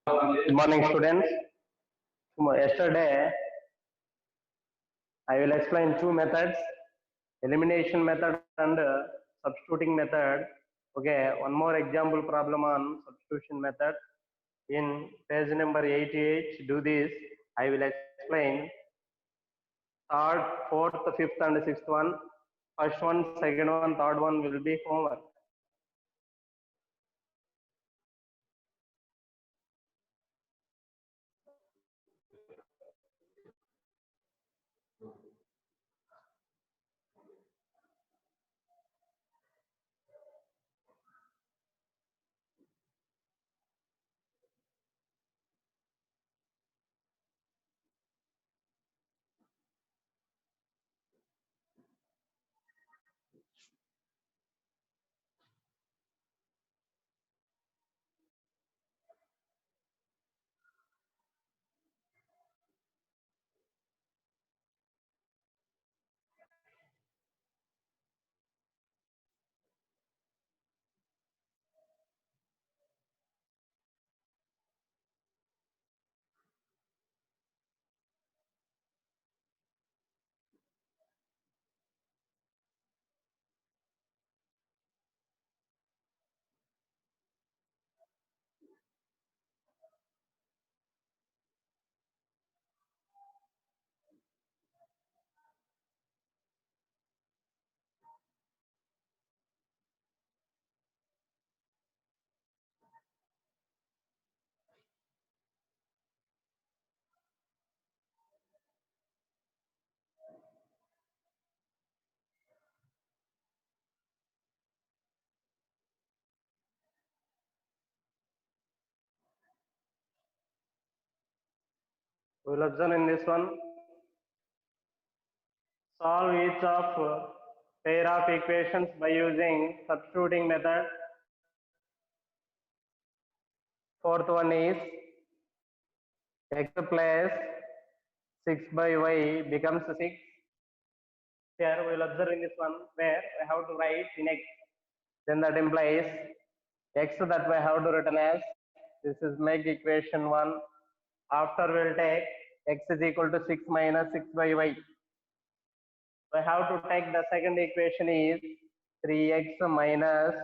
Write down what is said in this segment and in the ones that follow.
Good morning, students. Yesterday, I will explain two methods: elimination method and substituting method. Okay, one more example problem on substitution method. In page number 88, do this. I will explain third, fourth, fifth, and sixth one. First one, second one, third one will be homework. We will observe in this one. Solve each of pair of equations by using substituting method. Fourth one is x plus 6 by y becomes 6. Here we will observe in this one where we have to write in x. Then that implies x that we have to written as this is make equation 1. After we will take x is equal to 6 minus 6 by y. We have to take the second equation is 3x minus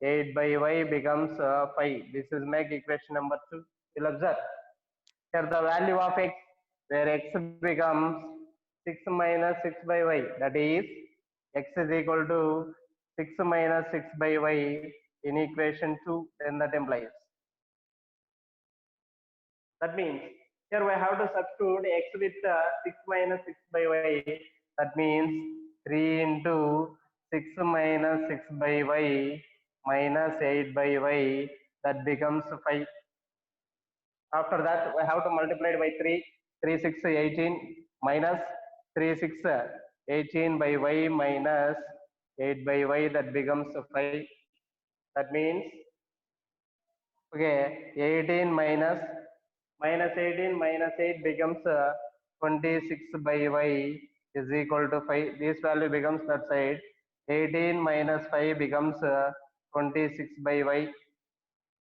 8 by y becomes 5. This is make equation number 2. We'll observe. Here the value of x where x becomes 6 minus 6 by y, that is x is equal to 6 minus 6 by y in equation 2, then that implies. That means here we have to substitute x with 6 minus 6 by y. That means 3 into 6 minus 6 by y minus 8 by y, that becomes 5. After that, we have to multiply it by 3. 3 6 18 minus 3 6 18 by y minus 8 by y, that becomes 5. That means, okay, 18 minus 18 minus 8 becomes 26 by y is equal to 5. This value becomes that side. 18 minus 5 becomes 26 by y.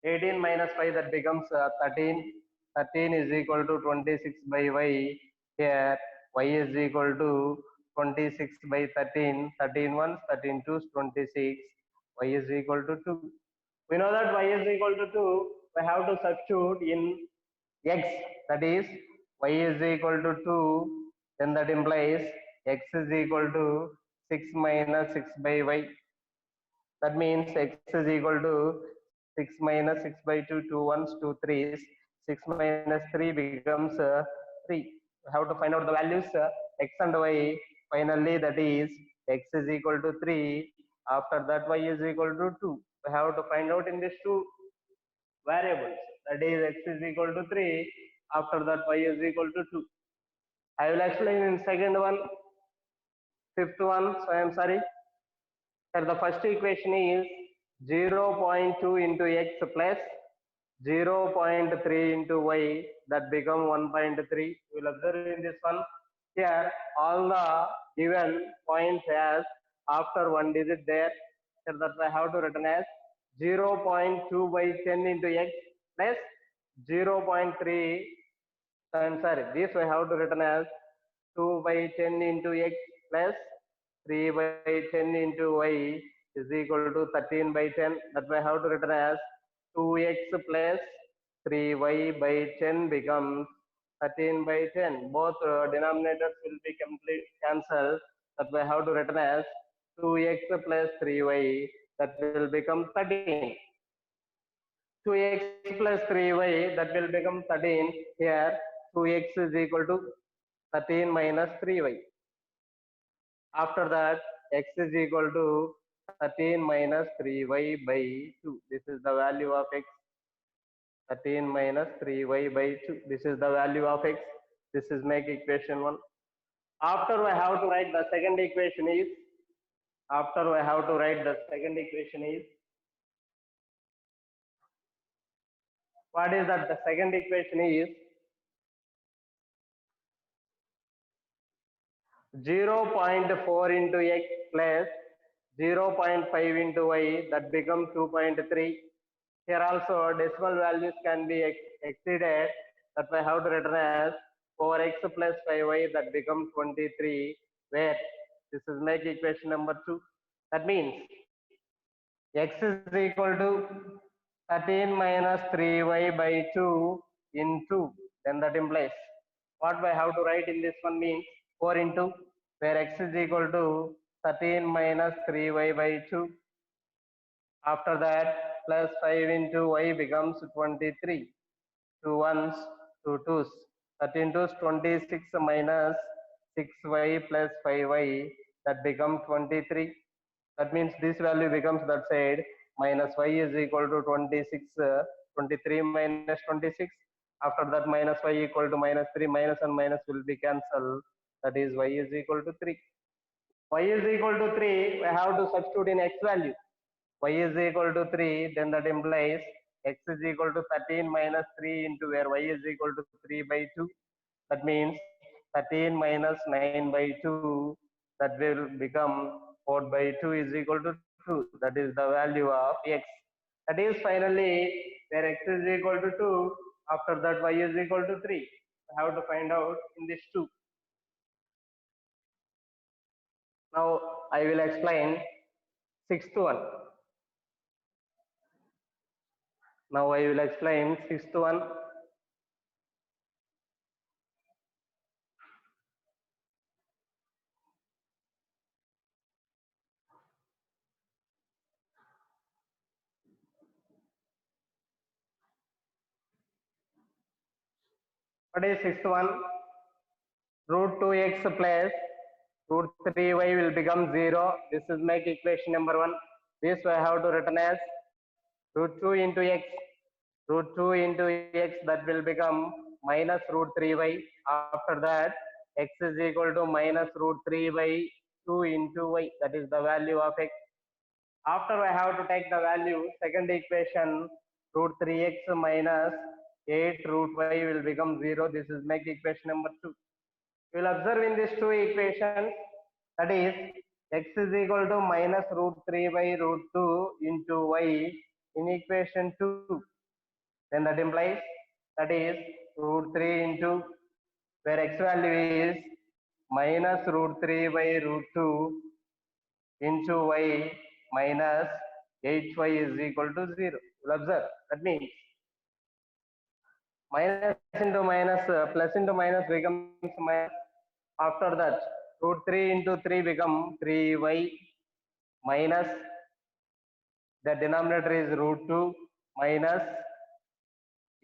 18 minus 5, that becomes 13. 13 is equal to 26 by y. Here y is equal to 26 by 13. 13 ones, 13 twos, 26. Y is equal to 2. We know that y is equal to 2. We have to substitute in x, that is y is equal to 2. Then that implies x is equal to 6 minus 6 by y. That means x is equal to 6 minus 6 by 2, 2 ones, 2 threes. 6 minus 3 becomes 3. We have to find out the values x and y. Finally, that is x is equal to 3. After that, y is equal to 2. We have to find out in these two variables. That is x is equal to 3. After that, y is equal to 2. I will explain in second one, fifth one. So I am sorry. Here the first equation is 0.2 into x plus 0.3 into y, that become 1.3. We will observe in this one. Here all the given points as after one digit there. Here that I have to written as 0.2 by 10 into x plus 0.3, I'm sorry, this we have to written as 2 by 10 into x plus 3 by 10 into y is equal to 13 by 10. That we have to written as 2x plus 3y by 10 becomes 13 by 10. Both denominators will be complete cancelled. That we have to written as 2x plus 3y, that will become 13. 2x plus 3y, that will become 13. Here 2x is equal to 13 minus 3y. After that, x is equal to 13 minus 3y by 2. This is the value of x. 13 minus 3y by 2. This is the value of x. This is make equation 1. After we have to write the second equation is, what is that? The second equation is 0.4 into x plus 0.5 into y, that becomes 2.3. Here also decimal values can be exceeded, that we have to written as 4x plus 5y, that becomes 23, where this is make equation number 2. That means x is equal to 13 minus 3y by 2 into, then that implies what we have to write in this one means 4 into, where x is equal to 13 minus 3y by 2. After that, plus 5 into y becomes 23. 2 ones, 2 twos. 13 twos, 26 minus 6y plus 5y, that becomes 23. That means this value becomes that side, minus y is equal to 26, 23 minus 26. After that, minus y equal to minus 3, minus and minus will be cancelled. That is y is equal to 3. Y is equal to 3, we have to substitute in x value. Y is equal to 3, then that implies x is equal to 13 minus 3 into where y is equal to 3 by 2. That means 13 minus 9 by 2, that will become 4 by 2 is equal to 2. That is the value of x. That is finally where x is equal to 2. After that, y is equal to 3. I have to find out in this 2. Now I will explain sixth one. Now I will explain sixth one. What is sixth one? Root 2x plus root 3y will become 0. This is make equation number 1. This I have to written as root 2 into x. Root 2 into x, that will become minus root 3y. After that, x is equal to minus root 3 by 2 into y. That is the value of x. After I have to take the value, second equation, root 3x minus 8 root y will become 0. This is make equation number 2. You will observe in these two equations, that is x is equal to minus root 3 by root 2 into y in equation 2. Then that implies, that is root 3 into, where x value is minus root 3 by root 2 into y minus 8y is equal to 0. You will observe, that means minus into minus, plus into minus becomes minus. After that, root 3 into 3 become 3y minus, the denominator is root 2 minus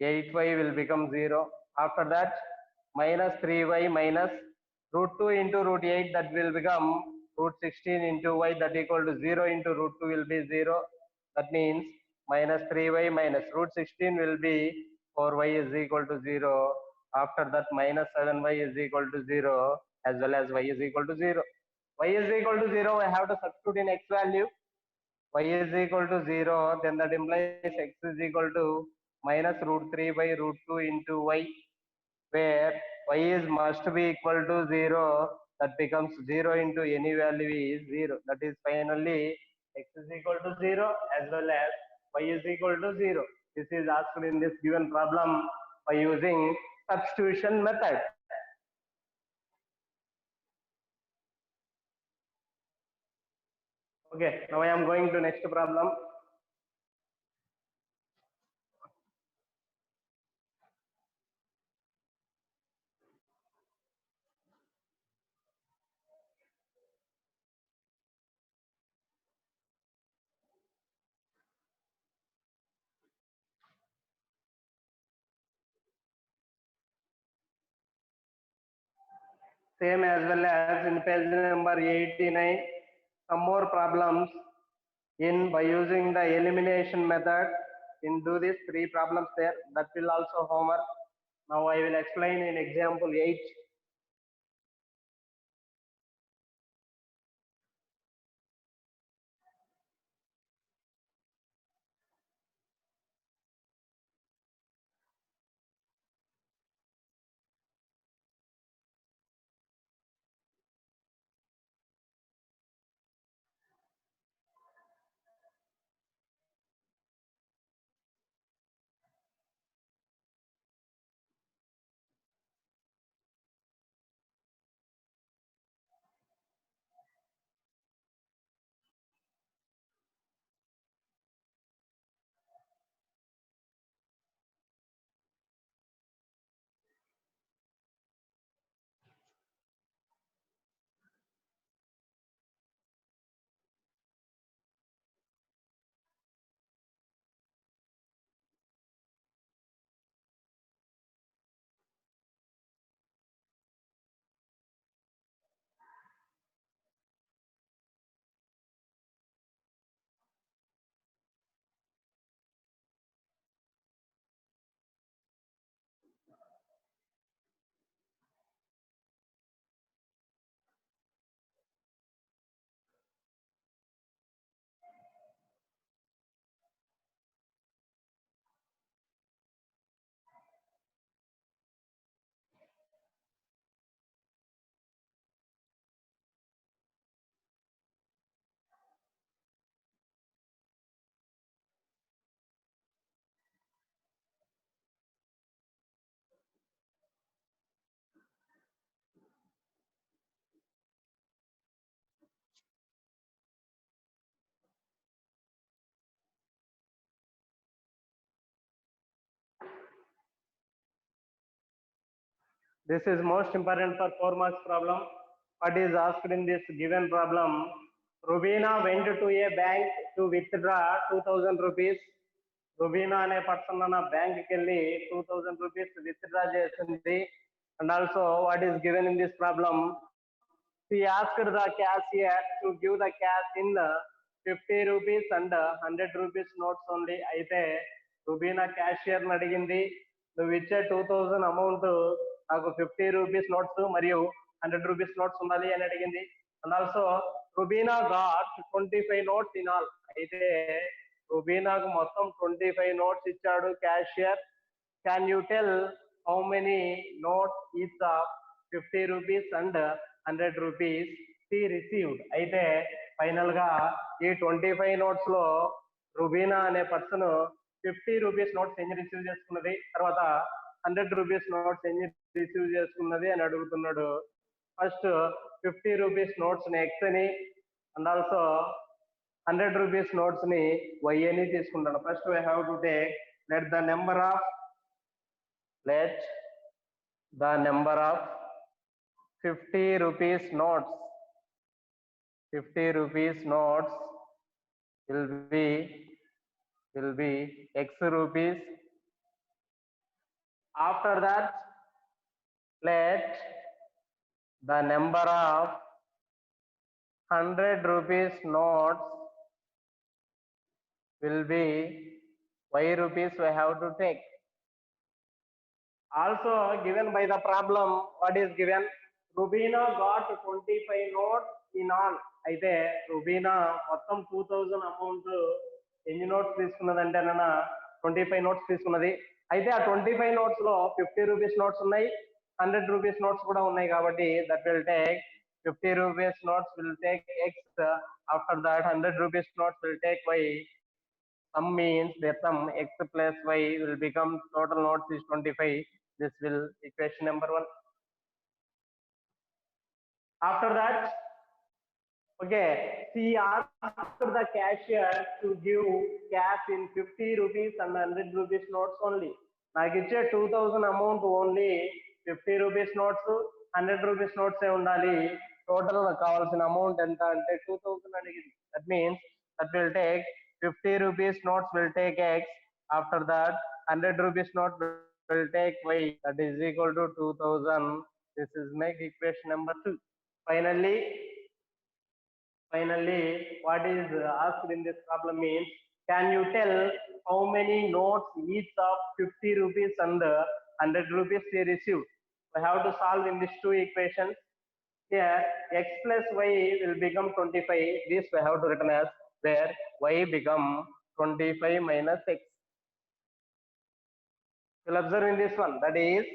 8y will become 0. After that, minus 3y minus root 2 into root 8, that will become root 16 into y, that equal to 0 into root 2 will be 0. That means minus 3y minus root 16 will be 4y is equal to 0. After that, minus 7y is equal to 0, as well as y is equal to 0. Y is equal to 0, I have to substitute in x value. Y is equal to 0, then that implies x is equal to minus root 3 by root 2 into y, where y is must be equal to 0, that becomes 0 into any value is 0. That is finally x is equal to 0 as well as y is equal to 0. This is asked in this given problem by using substitution method. Okay, now I am going to next problem. Same as well as in page number 89, some more problems in by using the elimination method. In do these 3 problems there, that will also homework. Now I will explain in example 8. This is most important for 4 marks problem. What is asked in this given problem? Rubina went to a bank to withdraw 2000 rupees. Rubina ane person ana bank kelli 2000 rupees withdraw chesindi. And also what is given in this problem? She asked the cashier to give the cash in 50 rupees and 100 rupees notes only. అయితే Rubina cashier అడిగింది, నువ్వు ఇచ్చే 2000 amount నాకు 50 rupees notes మరియు 100 rupees notes ఉండాలి అని అడిగింది. And also Rubina got 25 notes in all. అయితే రుబీనాకు మొత్తం 25 నోట్స్ ఇచ్చాడు cashier. Can you tell how many notes each of 50 rupees and 100 rupees she received? అయితే ఫైనల్ గా ఈ 25 నోట్స్ లో రుబీనా అనే పర్సన్ 50 రూపీస్ నోట్స్ ఎన్ని రిసీవ్ చేసుకున్నది, తర్వాత 100 రూపీస్ నోట్స్ ఎన్ని రిసీవ్ చేసుకున్నది అని అడుగుతున్నాడు. ఫస్ట్ 50 రూపీస్ నోట్స్ ని ఎక్స్ అని అండ్ ఆల్సో 100 రూపీస్ నోట్స్ ని వై అని తీసుకుంటాను. First we have to take let the number of 50 rupees notes. 50 rupees notes will be x rupees. After that, let the number of 100 rupees notes will be y rupees we have to take. Also given by the problem, what is given? Rubina got 25 notes in all. అయితే రుబీనా మొత్తం 2000 amount ఎన్ని notes తీసుకున్నదంటే 25 notes తీసుకున్నది. అయితే ఆ 25 notes లో 50 rupees notes ఉన్నాయి, 100 rupees notes కూడా ఉన్నాయి. కాబట్టి that will take 50 rupees notes will take x. After that 100 rupees notes will take y. Sum means the sum x plus y will become total nodes is 25. This will equation number 1. After that, okay, she asked the cashier to give cash in 50 rupees and 100 rupees notes only. నాకు ఇచ్చే 2000 amount only 50 rupees notes 100 rupees notes ఉండాలి. Total కావాల్సిన amount ఎంత అంటే 2000 అడిగింది. That means that will take 50 rupees notes will take x. After that 100 rupees note will take y. That is equal to 2000. This is make equation number 2. Finally, what is asked in this problem means, can you tell how many notes each of 50 rupees and 100 rupees they received? We have to solve in these two equations. Here, x plus y will become 25. This we have to written as where y become 25 minus x. You'll observe in this one, that is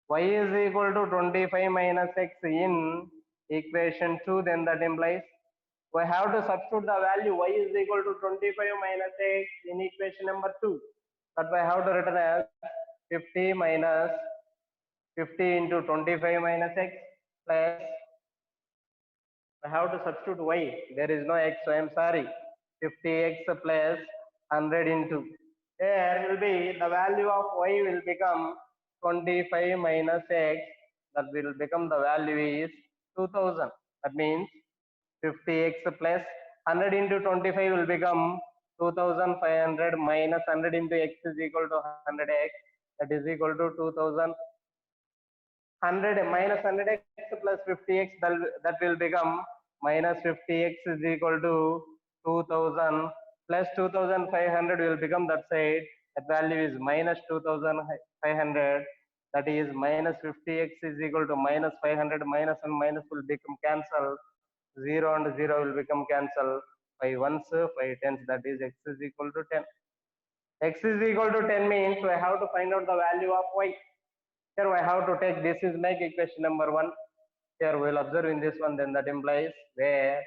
y is equal to 25 minus x in equation 2, then that implies we have to substitute the value y is equal to 25 minus x in equation number 2. That we have to written as 50 minus 50 into 25 minus x plus we have to substitute y. There is no x, so I am sorry. 50x plus 100 into. There will be the value of y will become 25 minus x. That will become the value is 2000. That means 50x plus 100 into 25 will become 2500 minus 100 into x is equal to 100x. That is equal to 2000. 100 minus 100x plus 50x, that will become minus 50x is equal to 2000 plus 2500 will become that side. That value is minus 2500. That is minus 50x is equal to minus 500. Minus and minus will become cancelled. 0 and 0 will become cancelled. 5 ones, 5 tens. That is x is equal to 10. X is equal to 10 means we have to find out the value of y. Here we have to take this is make equation number 1. Here we will observe in this one, then that implies where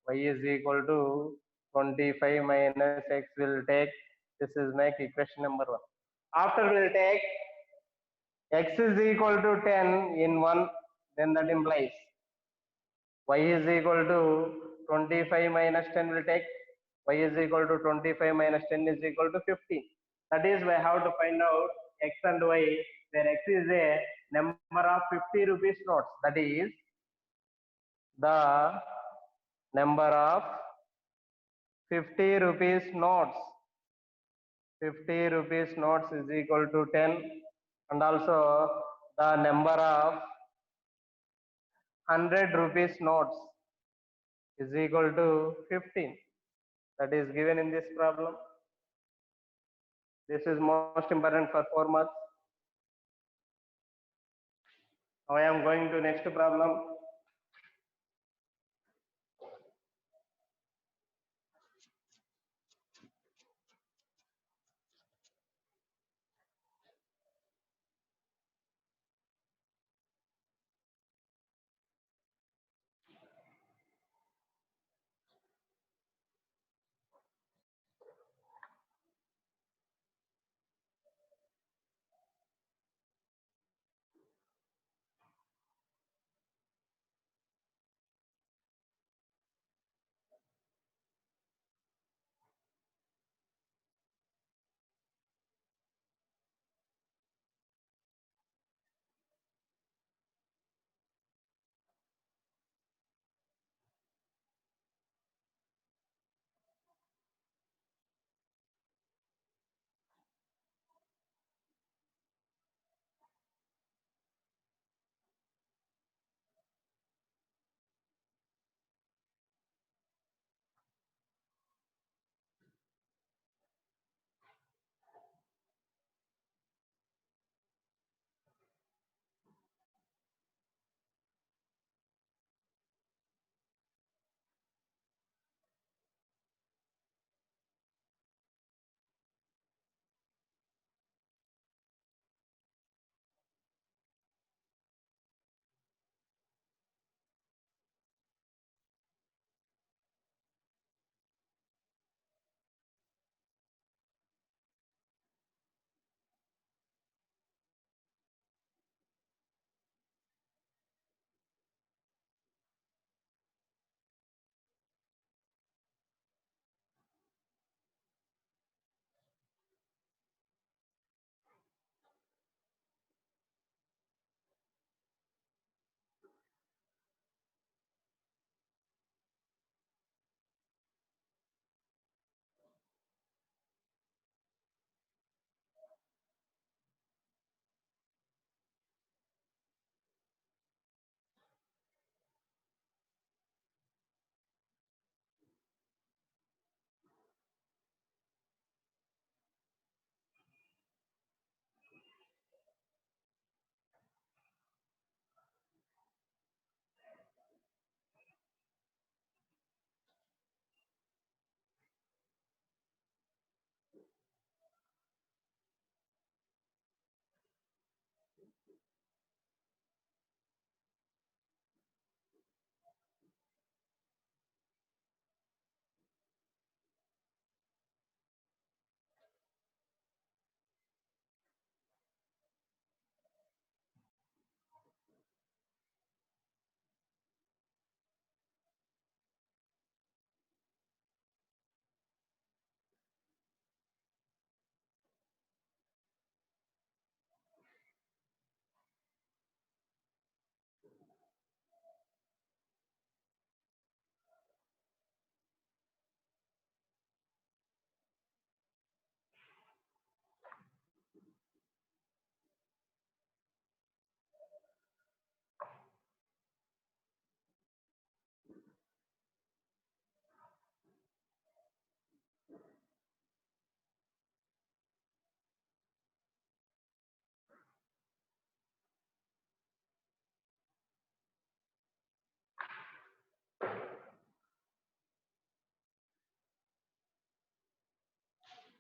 y is equal to 25 minus x will take this is make equation number 1. After we will take x is equal to 10 in 1, then that implies y is equal to 25 minus 10 will take y is equal to 25 minus 10 is equal to 15. That is we have to find out x and y, where x is a number of 50 rupees notes. That is the number of 50 rupees notes. 50 rupees notes is equal to 10, and also the number of 100 rupees notes is equal to 15. That is given in this problem. This is most important for 4 marks. Now I am going to next problem.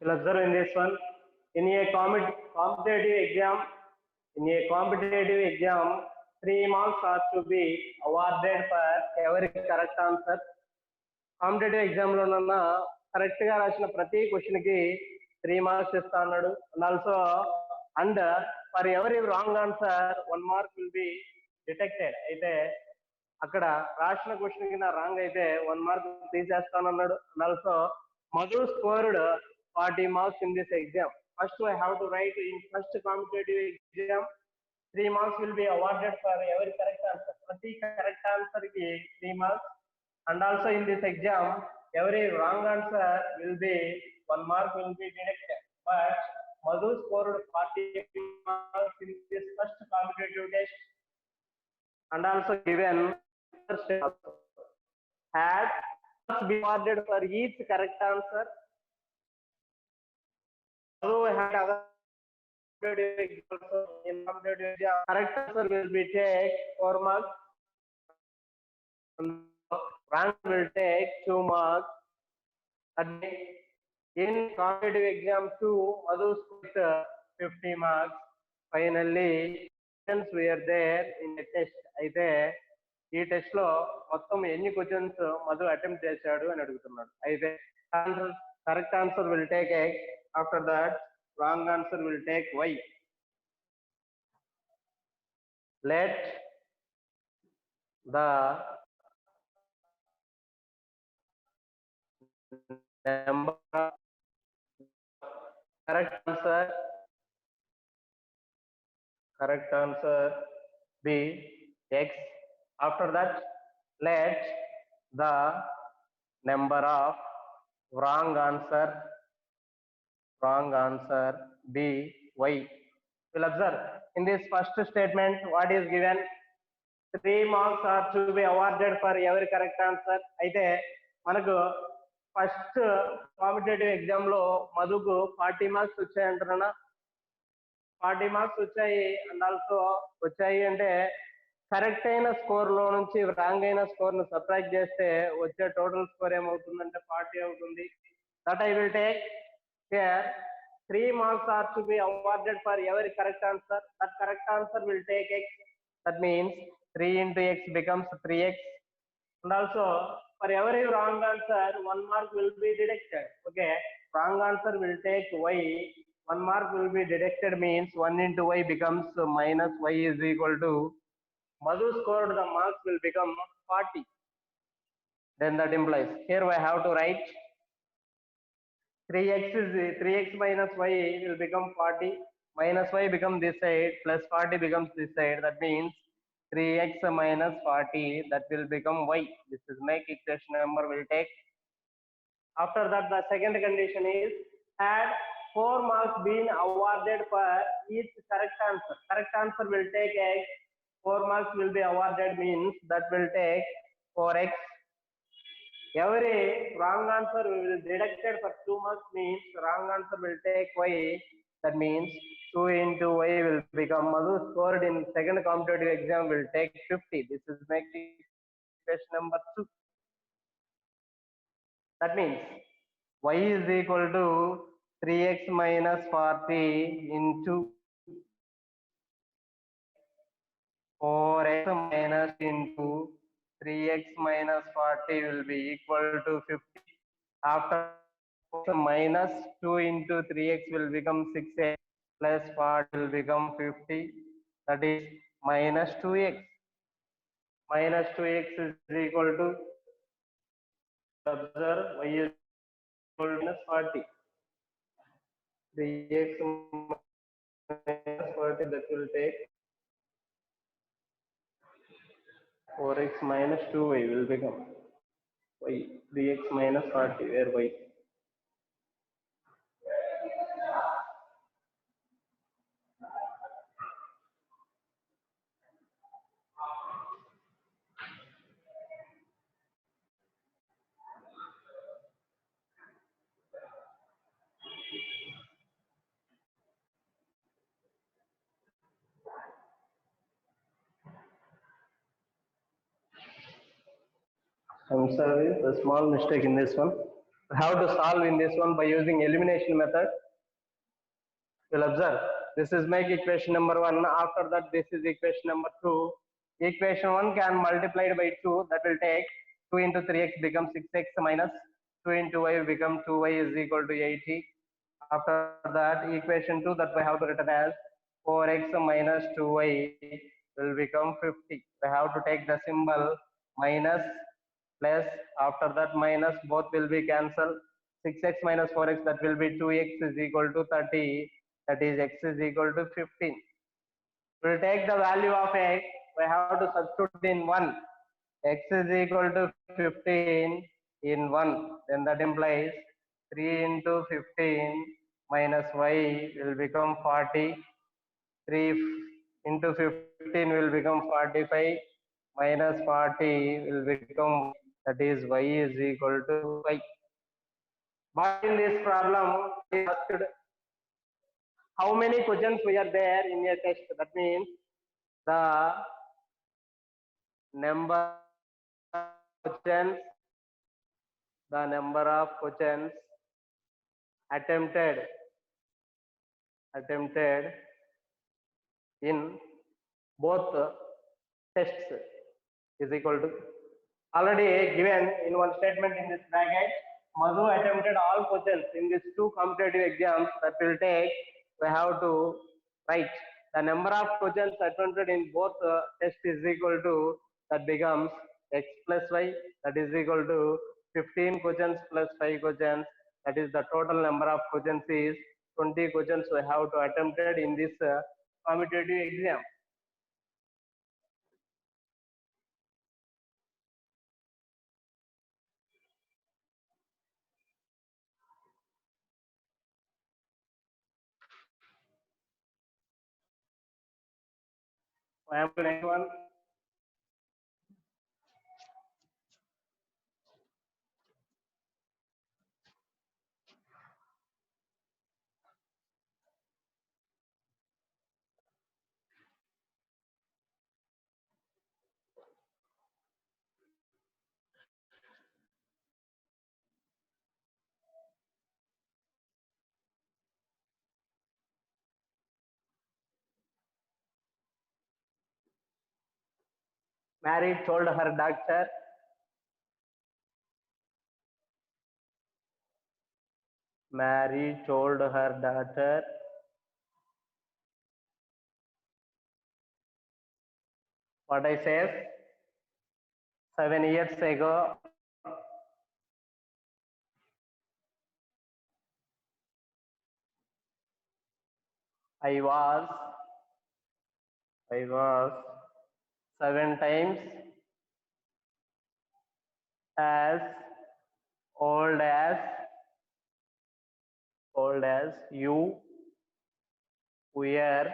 You'll observe in this one, in a competitive exam, 3 marks are to be awarded for every correct answer. Competitive exam లోనన్నా correct గా రాసిన ప్రతి question కి 3 marks ఇస్తా అన్నాడు. And also and for every wrong answer 1 mark will be detected. అయితే అక్కడ రాసిన క్వశ్చన్ కి నా రాంగ్ అయితే 1 మార్క్ తీసేస్తానన్నాడు. And also Madhu scored 40 marks in this exam. First I have to write in first competitive exam 3 marks will be awarded for every correct answer. ప్రతి correct answer కి 3 marks. And also in this exam, every wrong answer will be 1 mark will be deducted. But Madhu scored 40 marks in this first competitive test, and also given had be awarded for each correct answer. Madhu had other in competitive exam, correct answer will be take 4 marks. Rank will take 2 marks. In competitive exam 2, Madhu scored 50 marks. Finally, questions were there in the test. అయితే ఈ test లో మొత్తం ఎన్ని questions Madhu attempt చేశాడు అని అడుగుతున్నాడు. అయితే correct answer will take X. After that wrong answer will take Y. Let the number correct answer be X. After that, let the number of wrong answer be Y. We'll observe in this first statement what is given. 3 marks are to be awarded for every correct answer. అయితే మనకు first competitive exam లో మధుకు 40 marks వచ్చాయంటారా? 40 marks వచ్చాయి. And also వచ్చాయి అంటే correct అయిన score లో నుంచి wrong అయిన స్కోర్ ను సబ్ట్రాక్ట్ చేస్తే వచ్చే టోటల్ స్కోర్ ఏమవుతుందంటే 40 అవుతుంది. That I will take here 3 marks are to be awarded for every correct answer. That correct answer will take X. That means 3 into X becomes 3X. And also for every wrong answer 1 mark will be deducted. Okay, wrong answer will take Y. 1 mark will be deducted means 1 into Y becomes minus Y is equal to Madhu scored the marks will become 40. Then that implies here I have to write 3x minus Y will become 40. Minus Y becomes this side plus 40 becomes this side. That means 3x minus 40 that will become Y. This is my equation number will take. After that the second condition is had 4 marks been awarded for each correct answer. Correct answer will take X. 4 marks will be awarded means that will take 4X. Every wrong answer will be deducted for 2 marks means wrong answer will take Y. That means 2 into Y will become Madhu scored in second competitive exam will take 50. This is my question number 2. That means Y is equal to 3x minus 40 into 4x minus into 3x minus 40 will be equal to 50. After minus 2 into 3x will become 6x plus 40 will become 50. That is minus 2x. Minus 2x is equal to, observe, Y is equal to minus 40. 3x minus 40 that will take 4x minus 2y will become Y. 3x minus 40 where Y. I'm sorry, a small mistake in this one. How to solve in this one by using elimination method. You'll observe this is make equation number 1. After that, this is equation number 2. Equation 1 can multiplied by 2. That will take 2 into 3x becomes 6x minus 2 into y become 2y is equal to 80. After that, equation 2 that we have to written as 4x minus 2y will become 50. We have to take the symbol minus plus. After that, minus both will be cancelled. 6x minus 4x, that will be 2x is equal to 30. That is x is equal to 15. We will take the value of x. We have to substitute in 1. X is equal to 15 in 1. Then that implies 3 into 15 minus y will become 40. 3 into 15 will become 45. Minus 40 will become, that is y is equal to y. But in this problem, we asked how many questions we are there in a test. That means the number of questions, the number of questions attempted in both tests is equal to, already given in one statement in this bracket, Madhu attempted all questions in these two competitive exams. That will take, we have to write the number of questions attempted in both tests is equal to, that becomes x plus y, that is equal to 15 questions plus 5 questions, that is the total number of questions is 20 questions we have to attempted in this competitive exam. I am to next one. Mary told her doctor, Mary told her daughter, what I say, 7 years ago, I was 7 times as old as you were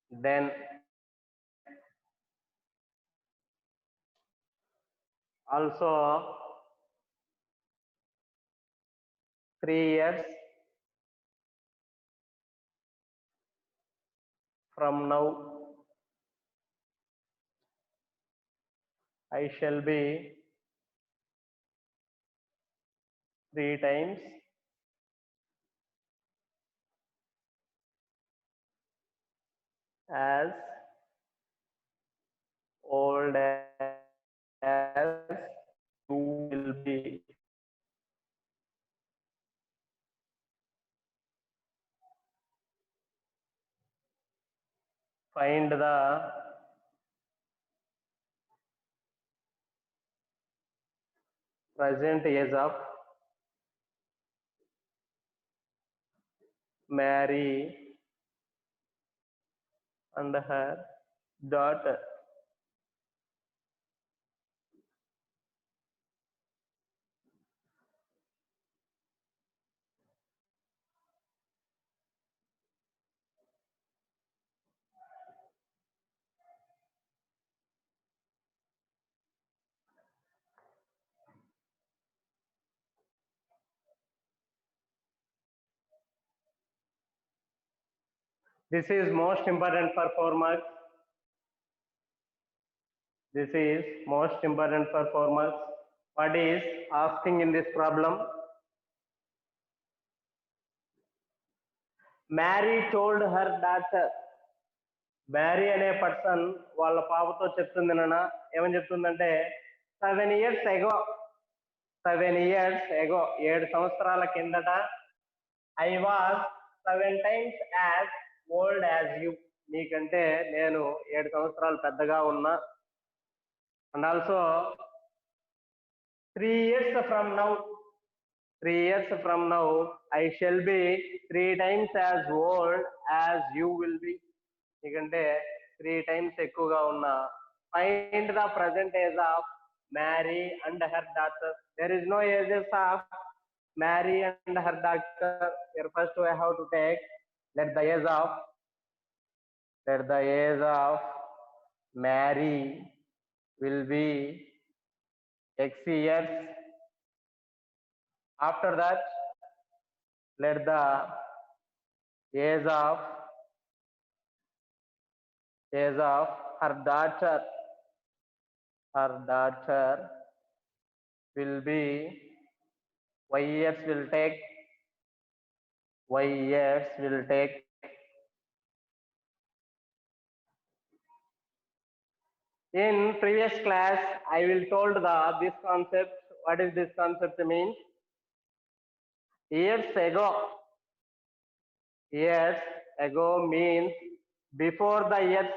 then. Also, 3 years from now, I shall be 3 times as old as you will be. Find the present age of Mary and her daughter. This is most important for 4 marks. This is most important for 4 marks. What is asking in this problem? Mary told her daughter. Marry అనే person వాళ్ళ పాపతో చెప్తుంది నాన్న, ఏమని చెప్తుందంటే 7 years ago, 7 సంవత్సరాల కిందట, I was 7 times as old as you, నీకంటే నేను 7 సంవత్సరాలు పెద్దగా ఉన్నా. And also 3 years from now I shall be 3 times as old as you will be, ఎందుకంటే 3 times ఎక్కువగా ఉన్నా. Find the present age of Mary and her daughter. There is no ages of Mary and her daughter. Here first we have to take let the age of Mary will be x years. After that, let the age of her daughter will be y years will take in previous class I will told this concept. What is this concept means? Years ago means before the years,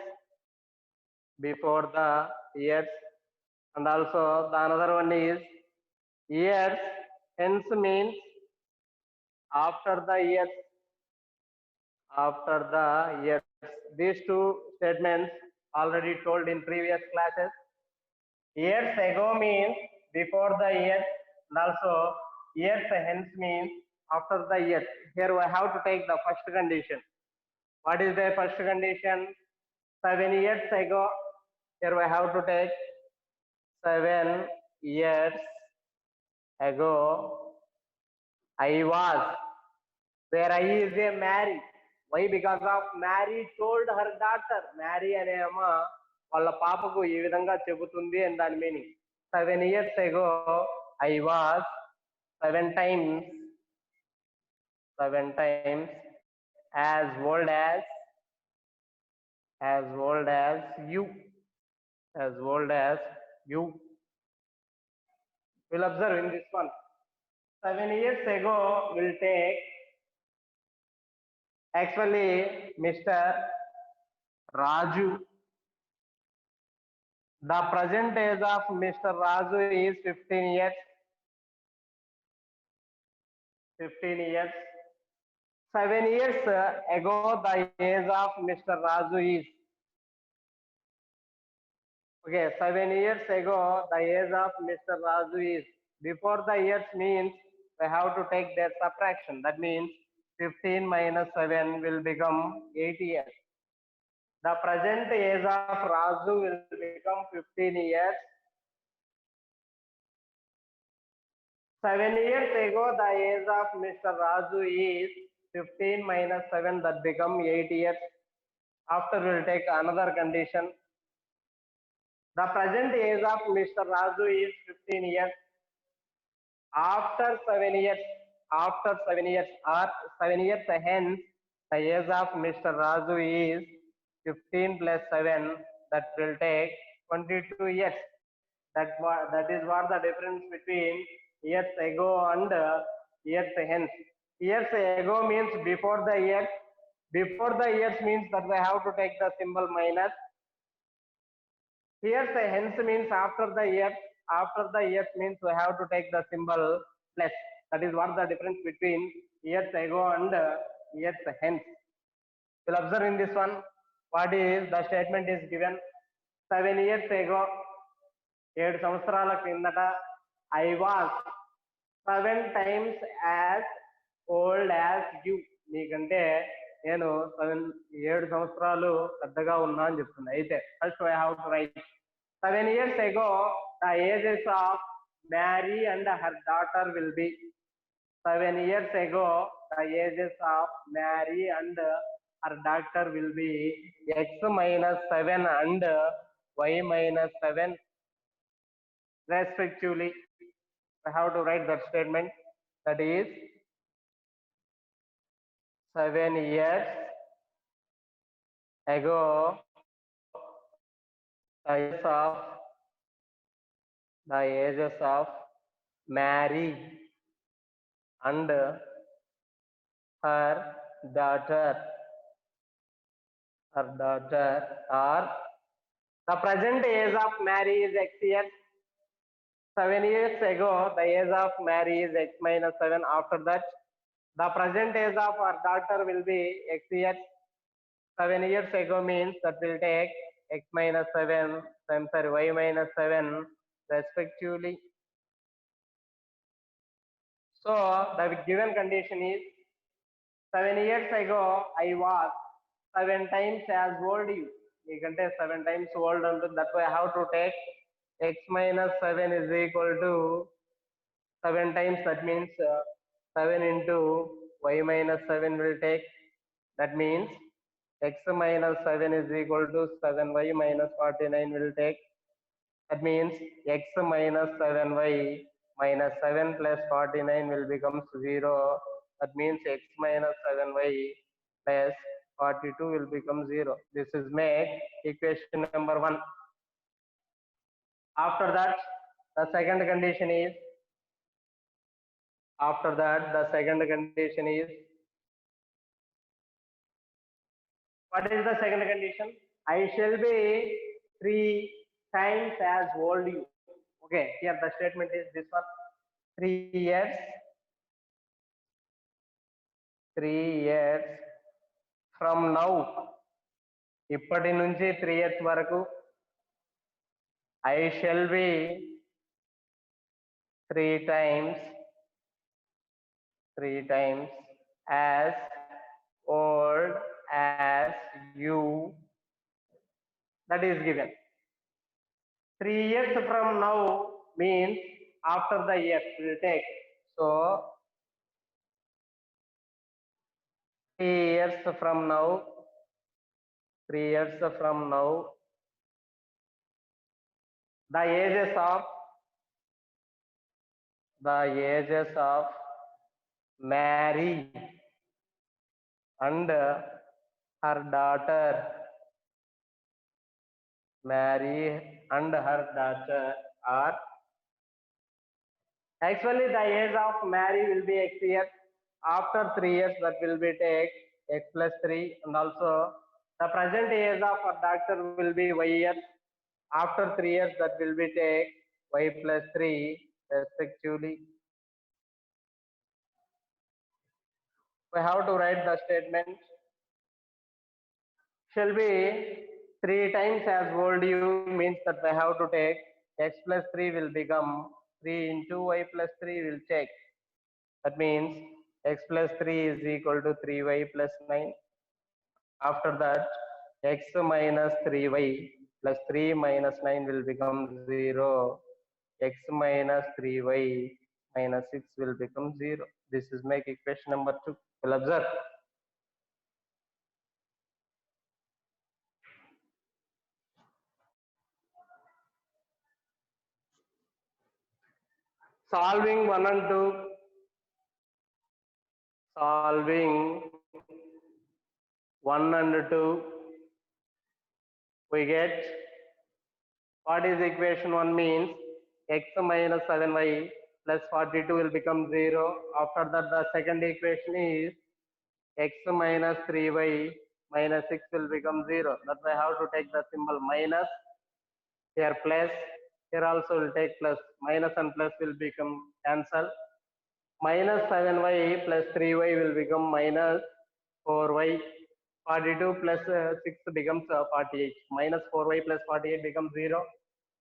and also the another one is years hence means after the years. These two statements already told in previous classes. Years ago means before the years, and also years hence means after the years. Here we have to take the first condition. What is the first condition? 7 years ago. Here we have to take 7 years ago I was, where I is a Mary. Why? Because of Mary told her daughter. Mary అనే అమ్మ వాళ్ళ పాపకు ఈ విధంగా చెబుతుంది అని దాని meaning. 7 years ago I was 7 times as old as you. We'll observe in this one. 7 years ago will take actually Mr. Raju. The present age of Mr. Raju is 15 years. 7 years ago the age of Mr. Raju is, okay, 7 years ago the age of Mr. Raju is, before the years means we have to take their subtraction. That means 15 minus 7 will become 8 years. The present age of Raju will become 15 years. 7 years ago the age of Mr. Raju is 15 minus 7, that become 8 years. After we'll take another condition. The present age of Mr. Raju is 15 years. After 7 years or 7 years hence, the age of Mr. Raju is 15 plus 7, that will take 22 years. That is what the difference between years ago and years hence. Years ago means before the years. Before the years means that we have to take the symbol minus. Years hence means after the years. After the years means we have to take the symbol plus. That is what the difference between years ago and years hence. We'll observe in this one. What is the statement is given? 7 years ago, 7 సంవత్సరాల కిందట, I was 7 times as old as you. నీకంటే నేను 7 సంవత్సరాలు పెద్దగా ఉన్నా అని చెప్తున్నా. అయితే first I have to right 7 years ago the ages of Mary and her daughter will be. 7 years ago the ages of Mary and her daughter will be x minus 7 and y minus 7 respectively. I have to write that statement. That is 7 years ago, the ages of Mary and her daughter are the present age of Mary is X years. 7 years ago, the age of Mary is X minus 7. After that, the present age of our daughter will be X years. 7 years ago means that will take X minus 7, I'm sorry, Y minus 7 respectively. So the given condition is 7 years ago I was 7 times as old you. You can take 7 times old, and that's why I have to take X minus 7 is equal to 7 times, that means 7 into Y minus 7 will take, that means X minus 7 is equal to 7Y minus 49 will take, that means X minus 7Y minus 7 plus 49 will become 0, that means X minus 7Y plus 42 will become 0. This is make equation number 1. After that, the second condition is, what is the second condition? I shall be 3 times as old you. Okay, here the statement is this one. 3 years from now, ఇప్పటి నుంచి 3 years వరకు, I shall be 3 times as old as you. That is given. 3 years from now means after the year will take. So 3 years from now, the ages of Mary and her daughter are, actually the age of Mary will be X years. After 3 years that will be take X plus 3, and also the present age of our daughter will be Y years. After 3 years that will be take Y plus 3 respectively. We have to write the statement. Shall be 3 times as old you means that we have to take X plus 3 will become 3 into Y plus 3 will take. That means X plus 3 is equal to 3Y plus 9. After that, X minus 3Y plus 3 minus 9 will become 0. X minus 3Y minus 6 will become 0. This is make equation number 2. We'll observe. Solving 1 and 2. Solving 1 and 2. We get, what is equation 1 means X minus 7Y plus 42 will become 0. After that, the second equation is X minus 3Y minus 6 will become 0. That's why I have to take the symbol minus, here plus, here also will take plus. Minus and plus will become cancel. Minus 7Y plus 3Y will become minus 4Y. 42 plus 6 becomes 48. Minus 4Y plus 48 becomes 0.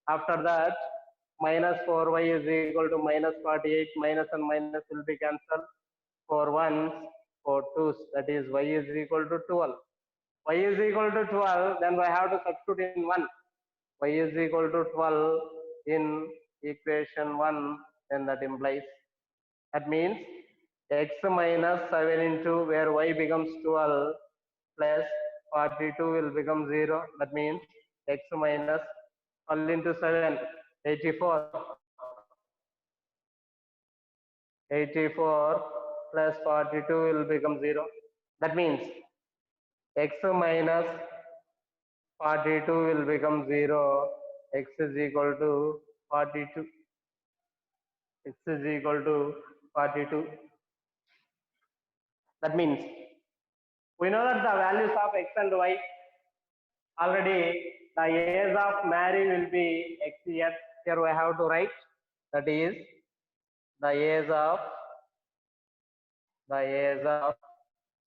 After that, minus 4Y is equal to minus 48. Minus and minus will be cancelled. 4 ones, 4 twos, that is Y is equal to 12. Y is equal to 12, then I have to substitute in 1. Y is equal to 12 in equation 1, then that implies, that means X minus 7 into where Y becomes 12 plus 42 will become 0. That means X minus 12 into 7, 84. 84 plus 42 will become 0. That means x minus 42 will become 0. X is equal to 42. X is equal to 42. That means we know that the values of x and y already the age of Mary will be x years. Here we have to write that is the age of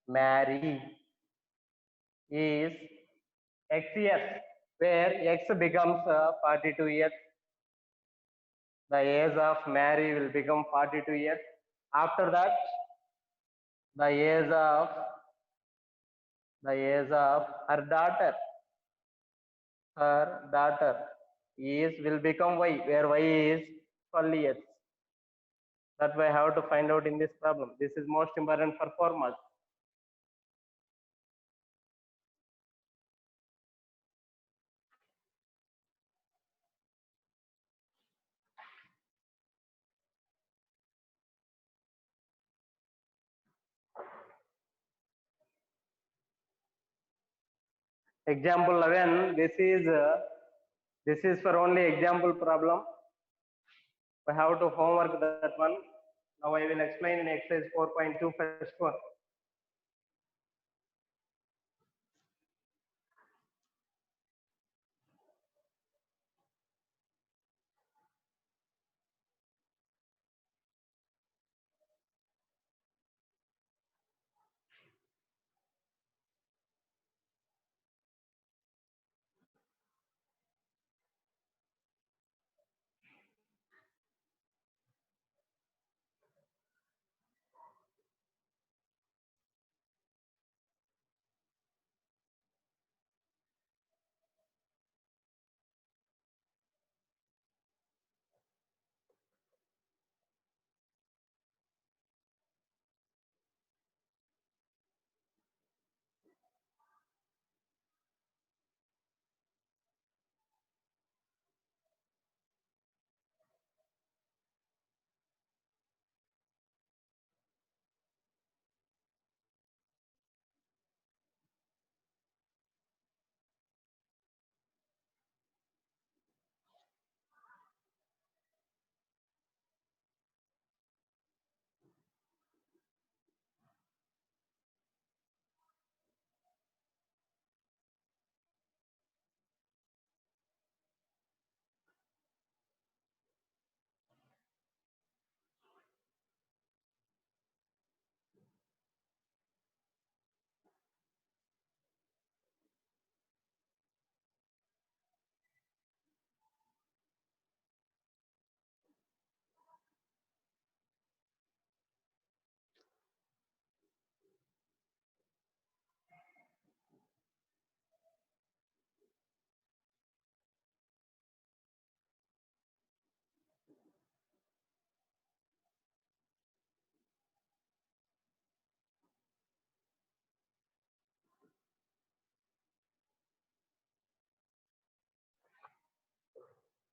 Mary is x years, where x becomes 42 years. The age of Mary will become 42 years. After that, the age of her daughter is will become y, where y is 12 years. That way I have to find out in this problem. This is most important for 4 marks. Example 11. This is for only example problem. We have to homework that one. Now I will explain in exercise 4.2 first one.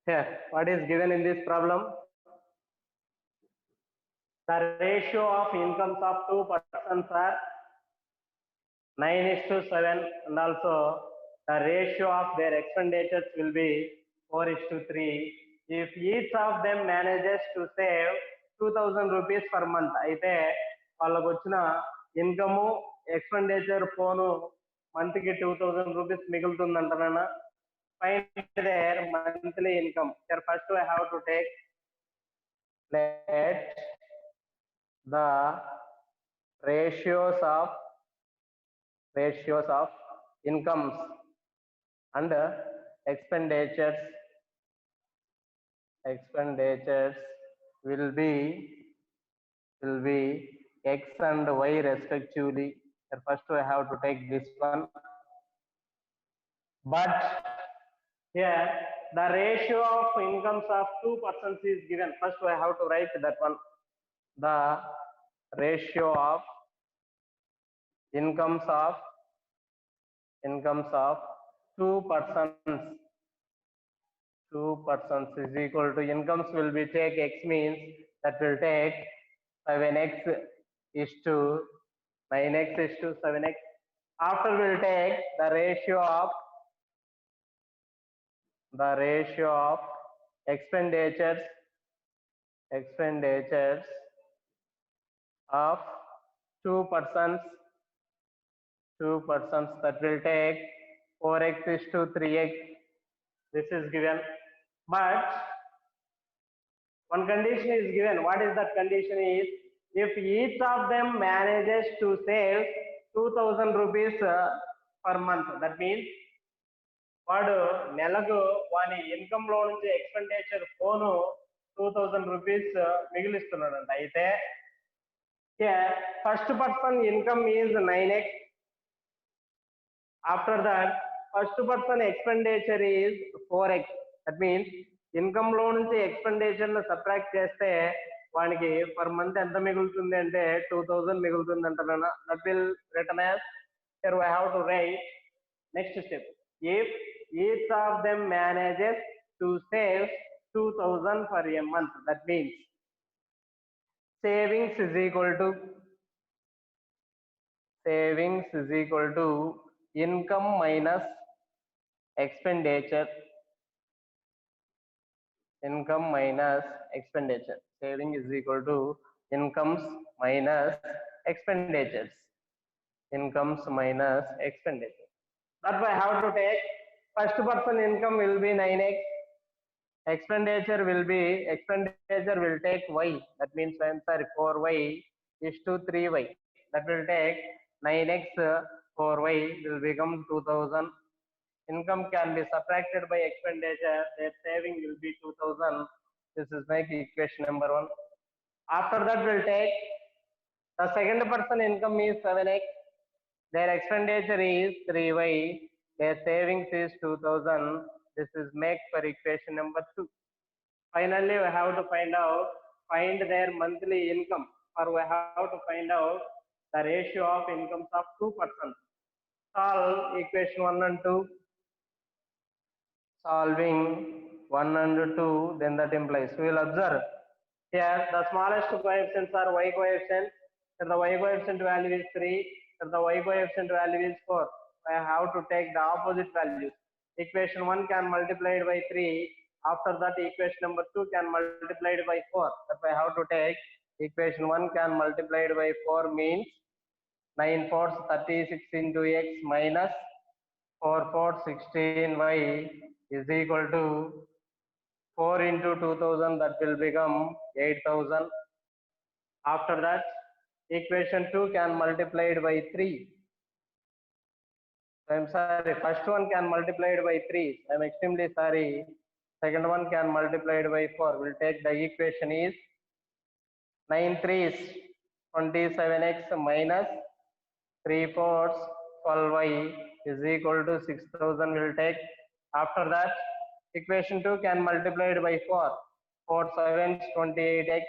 Here, what is given in this problem? The ratio of incomes of two persons are 9:7, and also the ratio of their expenditures will be 4:3. If each of them manages to save 2000 rupees per month, అయితే వాళ్ళకు వచ్చిన income expenditure పోను month కి 2000 rupees మిగులుతుందంటారా? Find their monthly income. Here first I have to take let the ratios of incomes and expenditures will be x and y respectively. Here first I have to take this one, but here the ratio of incomes of two persons is given. First I have to write that one. The ratio of incomes of two persons is equal to incomes will be take x, means that will take 7x is to 9x is to 7x. After we'll take the ratio of expenditures of two persons that will take 4x is to 3x. This is given, but one condition is given. What is that condition is, if each of them manages to save 2000 rupees per month, that means వాడు నెలకు వాని income లో నుంచి expenditure phone 2000 rupees మిగిలిస్తున్నాడంట. అయితే first person income is 9x. After that first person expenditure is 4x. That means income లో నుంచి expenditure ను subtract చేస్తే వానికి పర్ మంత్ ఎంత మిగులుతుంది అంటే 2000 మిగులుతుంది అంటున్నా. That will return as, here we have to write next step. If each of them manages to save 2000 for a month, that means savings is equal to income minus expenditure. Saving is equal to incomes minus expenditures. That's why I have to take first person income will be 9x, expenditure will take y. That means 4y is to 3y. That will take 9x 4y will become 2000. Income can be subtracted by expenditure. Their saving will be 2000. This is my equation number 1. After that we'll take the second person income is 7x. Their expenditure is 3y. Their savings is 2000. This is make for equation number 2. Finally, we have to find their monthly income, or we have to find out the ratio of incomes of two persons. Solve equation 1 and 2. Solving 1 and 2, then that implies, we will observe here the smallest coefficients are y coefficient. Here the y coefficient value is 3. Here the y coefficient value is 4. I have to take the opposite values. Equation 1 can multiply it by 3. After that, equation number 2 can multiply it by 4. That's why I have to take equation 1 can multiply it by 4 means 9 4s 36 into x minus 4 4 16y is equal to 4 into 2000, that will become 8000. After that, equation 2 can multiply it by 3. I'm sorry, first one can multiply it by 3. I'm extremely sorry. Second one can multiply it by 4. We'll take the equation is 9 3s 27x minus 3 4s 12y is equal to 6000. We'll take. After that, equation 2 can multiply it by 4. 4 7s 28x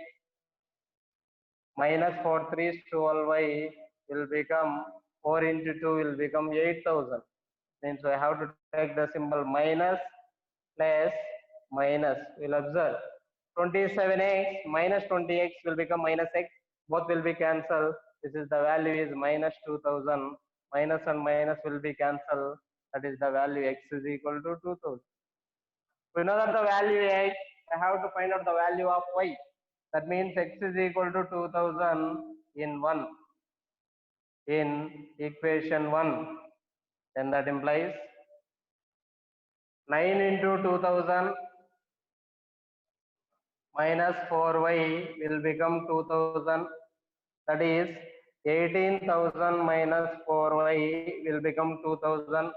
minus 4 3s 12y will become 4 into 2 will become 8000. Means I have to take the symbol minus plus minus. We'll observe 27x minus 20x will become minus x. Both will be cancelled. This is the value is minus 2000. Minus and minus will be cancelled. That is the value x is equal to 2000. We know that the value x, I have to find out the value of y. That means x is equal to 2000 in equation 1. Then that implies 9 into 2000 minus 4y will become 2000. That is 18,000 minus 4y will become 2000.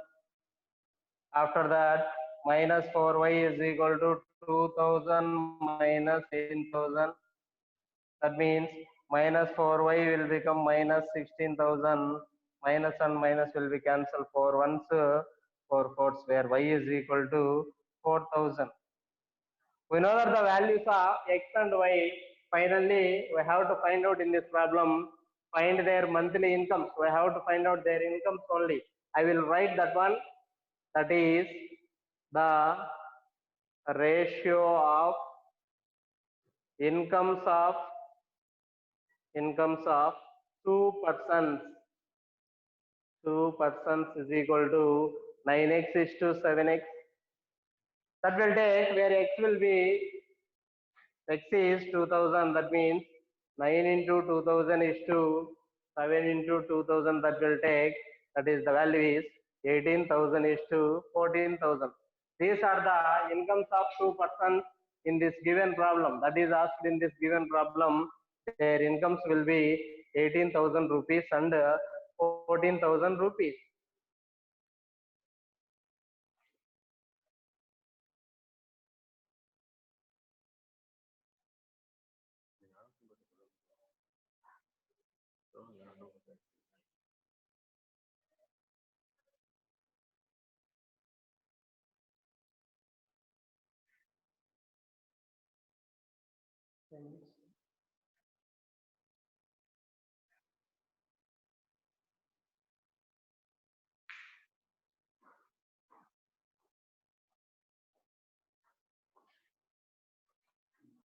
After that, minus 4y is equal to 2000 minus 18,000. That means minus 4y will become minus 16,000. Minus and minus will be cancelled. 4 ones 4 fours, where y is equal to 4000. We know that the values of x and y. Finally, we have to find out in this problem, find their monthly incomes. We have to find out their incomes only. I will write that one. That is the ratio of incomes of incomes of two persons. Two persons is equal to 9x is to 7x. That will take where x will be x is 2000. That means 9 into 2000 is to 7 into 2000. That will take, that is the value is 18,000 is to 14,000. These are the incomes of two persons in this given problem. That is asked in this given problem. Their incomes will be 18,000 rupees and 14,000 rupees. Thanks.